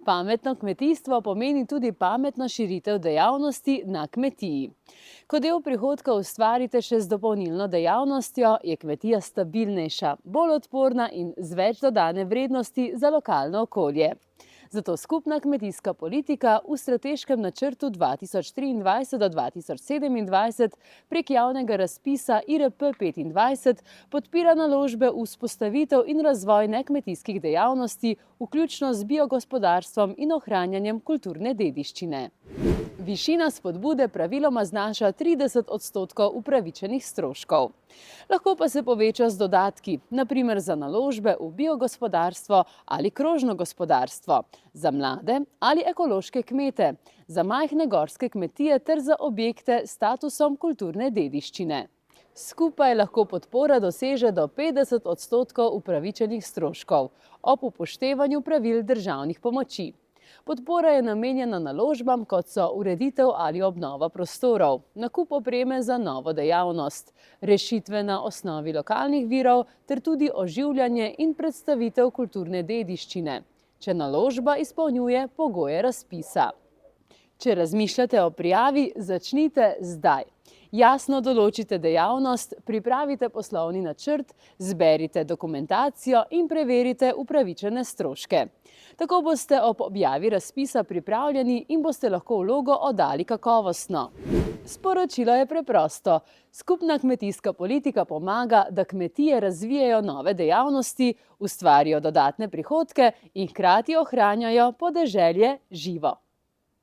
Pametno kmetijstvo pomeni tudi pametno širitev dejavnosti na kmetiji. Ko del prihodka ustvarite še z dopolnilno dejavnostjo, je kmetija stabilnejša, bolj odporna in z več dodane vrednosti za lokalno okolje. Zato skupna kmetijska politika v strateškem načrtu 2023 do 2027 prek javnega razpisa IRP25 podpira naložbe v vzpostavitev in razvoj nekmetijskih dejavnosti, vključno z biogospodarstvom in ohranjanjem kulturne dediščine. Višina spodbude praviloma znaša 30% upravičenih stroškov. Lahko pa se poveča z dodatki, na primer za naložbe v biogospodarstvo ali krožno gospodarstvo, za mlade ali ekološke kmete, za majhne gorske kmetije ter za objekte s statusom kulturne dediščine. Skupaj lahko podpora doseže do 50% upravičenih stroškov, ob upoštevanju pravil državnih pomoči. Podpora je namenjena naložbam, kot so ureditev ali obnova prostorov, nakup opreme za novo dejavnost, rešitve na osnovi lokalnih virov ter tudi oživljanje in predstavitev kulturne dediščine, če naložba izpolnjuje pogoje razpisa. Če razmišljate o prijavi, začnite zdaj. Jasno določite dejavnost, pripravite poslovni načrt, zberite dokumentacijo in preverite upravičene stroške. Tako boste ob objavi razpisa pripravljeni in boste lahko vlogo oddali kakovostno. Sporočilo je preprosto. Skupna kmetijska politika pomaga, da kmetije razvijajo nove dejavnosti, ustvarijo dodatne prihodke in hkrati ohranjajo podeželje živo.